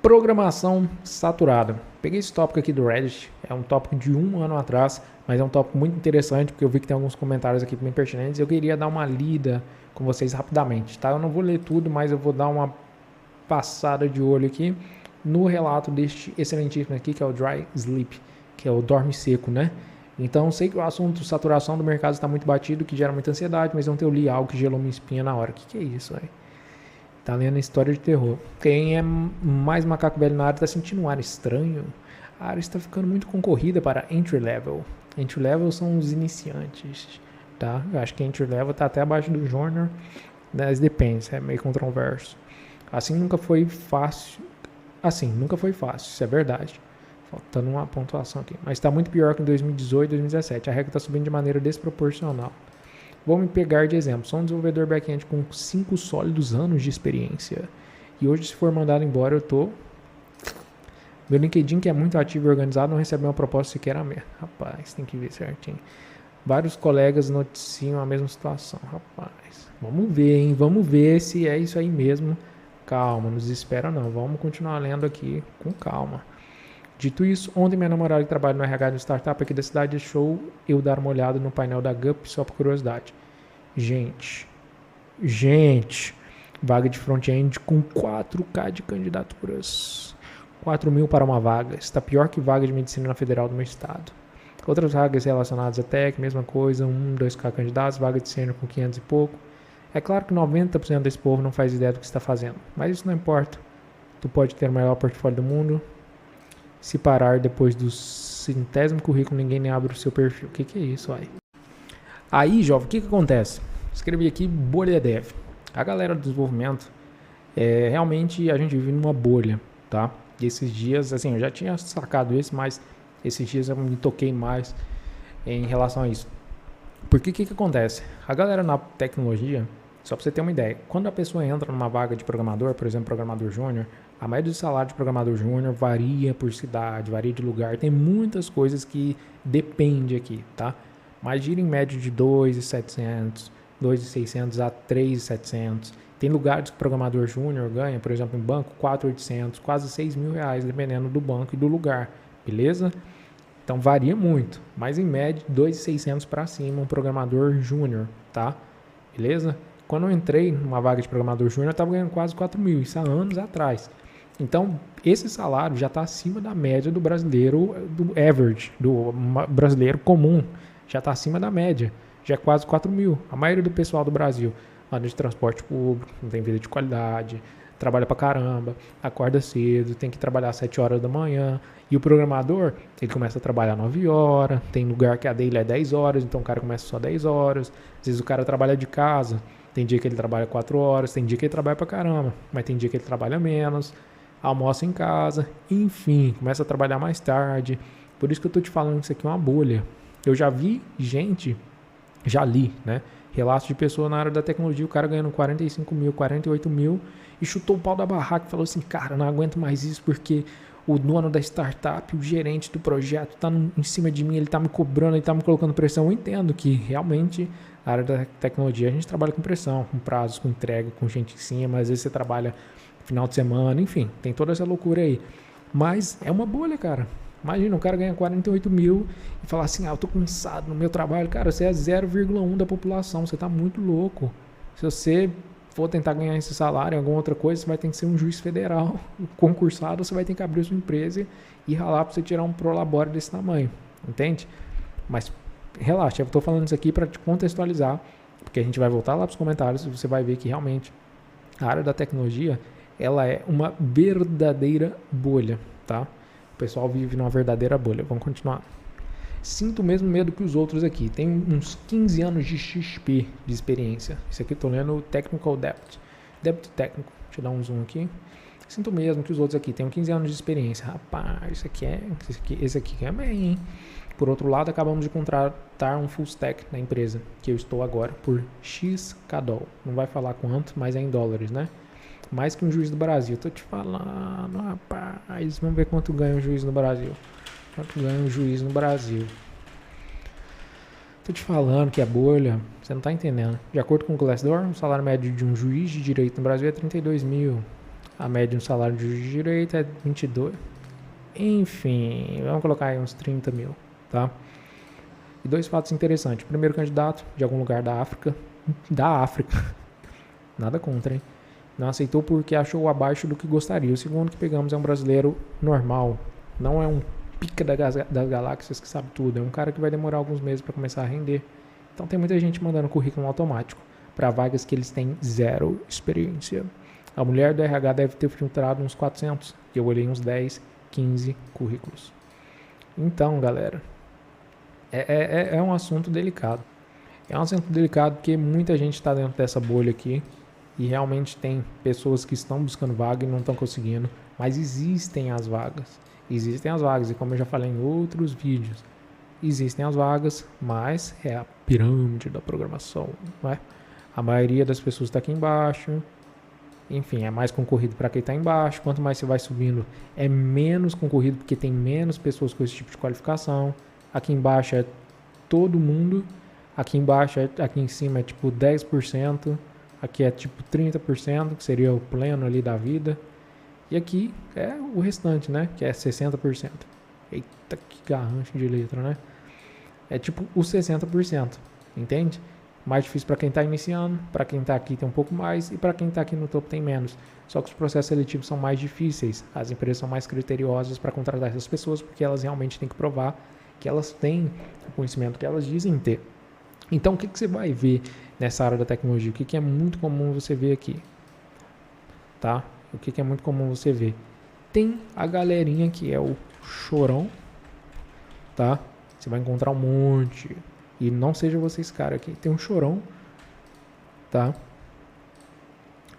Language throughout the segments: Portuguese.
Programação saturada. Peguei esse tópico aqui do Reddit, é um tópico de 1 ano atrás, mas é um tópico muito interessante, porque eu vi que tem alguns comentários aqui bem pertinentes, e eu queria dar uma lida com vocês rapidamente, tá? Eu não vou ler tudo, mas eu vou dar uma passada de olho aqui no relato deste excelentíssimo aqui, que é o Dry Sleep, que é o dorme seco, né? Então, sei que o assunto saturação do mercado está muito batido, que gera muita ansiedade, mas ontem eu li algo que gelou minha espinha na hora. O que é isso, velho? Tá lendo história de terror. Quem é mais macaco velho na área tá sentindo um ar estranho. A área está ficando muito concorrida para entry level. Entry level são os iniciantes, tá? Eu acho que entry level tá até abaixo do junior, mas depende, é meio controverso. Assim nunca foi fácil, isso é verdade. Faltando uma pontuação aqui. Mas está muito pior que em 2018 e 2017. A regra está subindo de maneira desproporcional. Vou me pegar de exemplo. Sou um desenvolvedor back-end com 5 sólidos anos de experiência. E hoje, se for mandado embora, eu tô... Meu LinkedIn, que é muito ativo e organizado, não recebeu uma proposta sequer a minha. Rapaz, tem que ver certinho. Vários colegas noticiam a mesma situação. Rapaz, vamos ver, hein? Vamos ver se é isso aí mesmo. Calma, não desespera não. Vamos continuar lendo aqui com calma. Dito isso, ontem minha namorada que trabalha no RH de startup aqui da cidade deixou eu dar uma olhada no painel da GUP só por curiosidade. Gente, vaga de front-end com 4K de candidaturas. 4 mil para uma vaga. Está pior que vaga de medicina na federal do meu estado. Outras vagas relacionadas a tech, mesma coisa, 2K candidatos, vaga de sênior com 500 e pouco. É claro que 90% desse povo não faz ideia do que está fazendo, mas isso não importa. Tu pode ter o maior portfólio do mundo. Se parar depois do 100º currículo, ninguém nem abre o seu perfil. O que é isso aí? Aí, jovem, o que acontece? Escrevi aqui bolha dev. A galera do desenvolvimento, realmente a gente vive numa bolha, tá? E esses dias, assim, eu já tinha sacado isso, mas esses dias eu me toquei mais em relação a isso. Porque o que acontece? A galera na tecnologia, só para você ter uma ideia, quando a pessoa entra numa vaga de programador, por exemplo, programador júnior, a média de salário de programador júnior varia por cidade, varia de lugar, tem muitas coisas que depende aqui, tá? Mas gira em média de 2.700, 2.600 a 3.700. Tem lugares que o programador júnior ganha, por exemplo, em banco, 4.800, quase 6 mil reais, dependendo do banco e do lugar, beleza? Então varia muito, mas em média 2.600 para cima um programador júnior, tá? Beleza? Quando eu entrei numa vaga de programador júnior, eu estava ganhando quase 4 mil, isso há anos atrás. Então, esse salário já está acima da média do brasileiro, do average, do brasileiro comum. Já está acima da média, já é quase 4 mil. A maioria do pessoal do Brasil anda de transporte público, não tem vida de qualidade, trabalha pra caramba, acorda cedo, tem que trabalhar às 7 horas da manhã. E o programador, ele começa a trabalhar 9 horas, tem lugar que a dele é 10 horas, então o cara começa só 10 horas. Às vezes o cara trabalha de casa, tem dia que ele trabalha 4 horas, tem dia que ele trabalha pra caramba, mas tem dia que ele trabalha menos, almoça em casa, enfim, começa a trabalhar mais tarde. Por isso que eu tô te falando que isso aqui é uma bolha. Eu já vi gente, já li, né? Relatos de pessoa na área da tecnologia, o cara ganhando 45 mil, 48 mil e chutou o pau da barraca e falou assim, cara, não aguento mais isso porque o dono da startup, o gerente do projeto tá em cima de mim, ele tá me cobrando, ele tá me colocando pressão. Eu entendo que realmente na área da tecnologia a gente trabalha com pressão, com prazos, com entrega, com gente em cima, às vezes você trabalha final de semana, enfim, tem toda essa loucura aí. Mas é uma bolha, cara. Imagina, o cara ganha 48 mil e fala assim, eu tô cansado no meu trabalho. Cara, você é 0,1 da população, você tá muito louco. Se você for tentar ganhar esse salário em alguma outra coisa, você vai ter que ser um juiz federal concursado, você vai ter que abrir a sua empresa e ralar para você tirar um prolabore desse tamanho, entende? Mas relaxa, eu tô falando isso aqui para te contextualizar, porque a gente vai voltar lá pros comentários e você vai ver que realmente a área da tecnologia, ela é uma verdadeira bolha, tá? O pessoal vive numa verdadeira bolha. Vamos continuar. Sinto o mesmo medo que os outros aqui. Tem uns 15 anos de XP de experiência. Isso aqui eu tô lendo Technical Debt. Débito técnico. Deixa eu dar um zoom aqui. Sinto mesmo que os outros aqui. Tenho 15 anos de experiência. Rapaz, esse aqui é bem, hein? Por outro lado, acabamos de contratar um full stack na empresa, que eu estou agora, por X CADOL. Não vai falar quanto, mas é em dólares, né? Mais que um juiz do Brasil. Tô te falando, rapaz. Vamos ver quanto ganha um juiz no Brasil. Quanto ganha um juiz no Brasil. Tô te falando que é bolha. Você não tá entendendo. De acordo com o Glassdoor, o salário médio de um juiz de direito no Brasil é 32 mil. A média do salário de direito é 22. Enfim, vamos colocar aí uns 30 mil, tá? E 2 fatos interessantes. O primeiro candidato de algum lugar da África, nada contra, hein? Não aceitou porque achou abaixo do que gostaria. O segundo que pegamos é um brasileiro normal. Não é um pica das galáxias que sabe tudo. É um cara que vai demorar alguns meses para começar a render. Então tem muita gente mandando currículo automático para vagas que eles têm zero experiência. A mulher do RH deve ter filtrado uns 400. E eu olhei uns 10, 15 currículos. Então, galera, é um assunto delicado. É um assunto delicado porque muita gente está dentro dessa bolha aqui. E realmente tem pessoas que estão buscando vaga e não estão conseguindo. Mas existem as vagas. Existem as vagas. E como eu já falei em outros vídeos, existem as vagas, mas é a pirâmide da programação, não é? A maioria das pessoas está aqui embaixo. Enfim, é mais concorrido para quem está embaixo. Quanto mais você vai subindo, é menos concorrido porque tem menos pessoas com esse tipo de qualificação. Aqui embaixo é todo mundo. Aqui embaixo, aqui em cima é tipo 10%. Aqui é tipo 30%, que seria o pleno ali da vida. E aqui é o restante, né? Que é 60%. Eita, que garrancho de letra, né? É tipo os 60%, entende? Mais difícil para quem está iniciando, para quem está aqui tem um pouco mais e para quem está aqui no topo tem menos. Só que os processos seletivos são mais difíceis, as empresas são mais criteriosas para contratar essas pessoas porque elas realmente têm que provar que elas têm o conhecimento que elas dizem ter. Então, o que você vai ver nessa área da tecnologia? O que é muito comum você ver aqui? Tá? O que é muito comum você ver? Tem a galerinha que é o chorão, tá? Você vai encontrar um monte. E não seja você esse cara aqui. Tem um chorão, tá?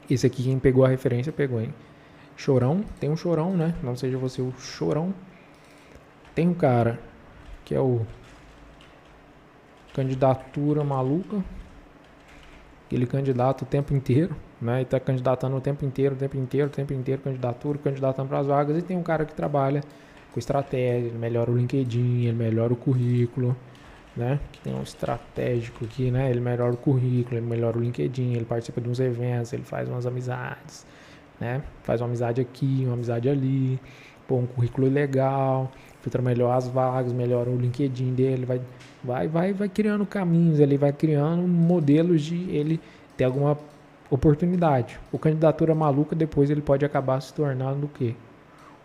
Esse aqui, quem pegou a referência, pegou, hein? Chorão, tem um chorão, né? Não seja você o chorão. Tem um cara que é o candidatura maluca. Ele candidata o tempo inteiro, né? E tá candidatando o tempo inteiro, candidatando para as vagas. E tem um cara que trabalha com estratégia, ele melhora o LinkedIn, ele melhora o currículo, né? Que tem um estratégico aqui, né? Ele melhora o currículo, ele melhora o LinkedIn, ele participa de uns eventos, ele faz umas amizades, né? Faz uma amizade aqui, uma amizade ali, pô, um currículo legal, filtra melhor as vagas, melhora o LinkedIn dele, vai criando caminhos, ele vai criando modelos de ele ter alguma oportunidade. O candidatura maluca, depois ele pode acabar se tornando o quê?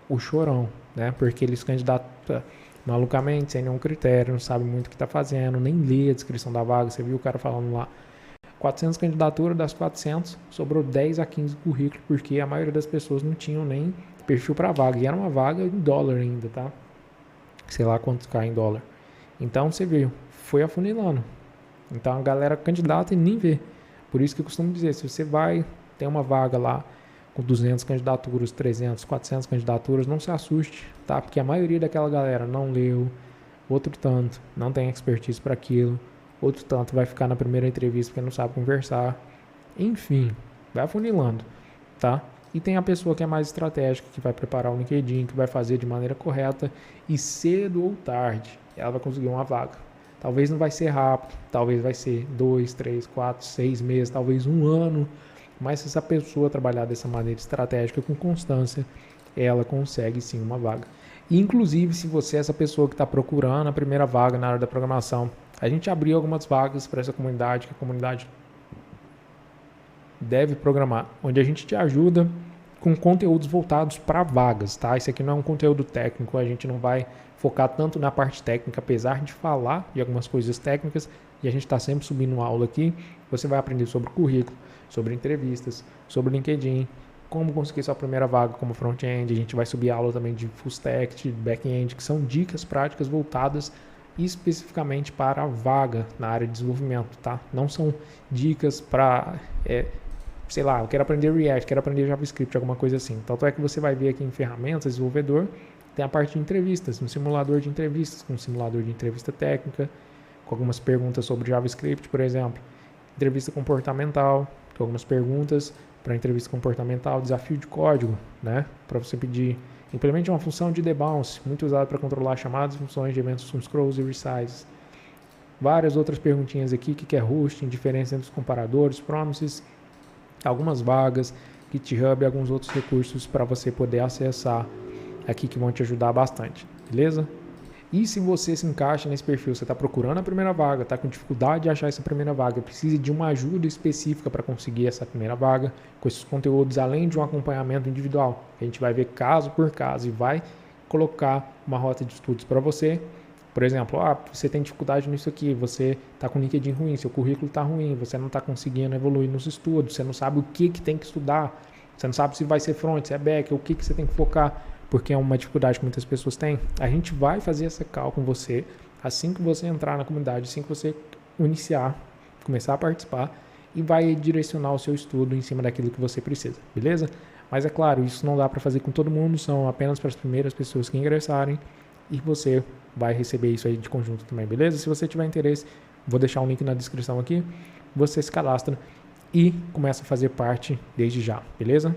O chorão, né? Porque ele se candidata malucamente, sem nenhum critério, não sabe muito o que está fazendo, nem lê a descrição da vaga. Você viu o cara falando lá, 400 candidaturas, das 400, sobrou 10 a 15 currículos, porque a maioria das pessoas não tinham nem perfil para vaga, e era uma vaga em dólar ainda, tá? Sei lá quanto cai em dólar. Então você viu, foi afunilando. Então a galera candidata e nem vê. Por isso que eu costumo dizer, se você vai, tem uma vaga lá com 200 candidaturas, 300, 400 candidaturas, não se assuste, tá? Porque a maioria daquela galera não leu, outro tanto não tem expertise para aquilo, outro tanto vai ficar na primeira entrevista porque não sabe conversar. Enfim, vai afunilando, tá? E tem a pessoa que é mais estratégica, que vai preparar o LinkedIn, que vai fazer de maneira correta e cedo ou tarde ela vai conseguir uma vaga. Talvez não vai ser rápido, talvez vai ser 2, 3, 4, 6 meses, talvez um ano. Mas se essa pessoa trabalhar dessa maneira estratégica, com constância, ela consegue sim uma vaga. E, inclusive, se você é essa pessoa que está procurando a primeira vaga na área da programação, a gente abriu algumas vagas para essa comunidade, que a comunidade deve programar, onde a gente te ajuda com conteúdos voltados para vagas, tá? Esse aqui não é um conteúdo técnico, a gente não vai focar tanto na parte técnica, apesar de falar de algumas coisas técnicas, e a gente está sempre subindo aula aqui. Você vai aprender sobre currículo, sobre entrevistas, sobre LinkedIn, como conseguir sua primeira vaga como front-end. A gente vai subir aula também de full stack, de back-end, que são dicas práticas voltadas especificamente para a vaga na área de desenvolvimento, tá? Não são dicas para, sei lá, eu quero aprender React, quero aprender JavaScript, alguma coisa assim. Tanto é que você vai ver aqui em ferramentas, desenvolvedor, tem a parte de entrevistas, um simulador de entrevistas, com um simulador de entrevista técnica, com algumas perguntas sobre JavaScript, por exemplo. Entrevista comportamental, com algumas perguntas para entrevista comportamental, desafio de código, né? Para você pedir, implemente uma função de debounce, muito usada para controlar chamadas e funções de eventos scrolls e resizes. Várias outras perguntinhas aqui, o que é hosting, diferença entre os comparadores, promises, algumas vagas, GitHub e alguns outros recursos para você poder acessar aqui que vão te ajudar bastante, beleza? E se você se encaixa nesse perfil, você está procurando a primeira vaga, está com dificuldade de achar essa primeira vaga, precisa de uma ajuda específica para conseguir essa primeira vaga, com esses conteúdos, além de um acompanhamento individual, a gente vai ver caso por caso e vai colocar uma rota de estudos para você. Por exemplo, você tem dificuldade nisso aqui, você está com o LinkedIn ruim, seu currículo está ruim, você não está conseguindo evoluir nos estudos, você não sabe o que tem que estudar, você não sabe se vai ser front, se é back, o que você tem que focar, porque é uma dificuldade que muitas pessoas têm. A gente vai fazer essa call com você assim que você entrar na comunidade, assim que você iniciar, começar a participar, e vai direcionar o seu estudo em cima daquilo que você precisa, beleza? Mas é claro, isso não dá para fazer com todo mundo, são apenas para as primeiras pessoas que ingressarem, e você vai receber isso aí de conjunto também, beleza? Se você tiver interesse, vou deixar um link na descrição aqui, você se cadastra e começa a fazer parte desde já, beleza?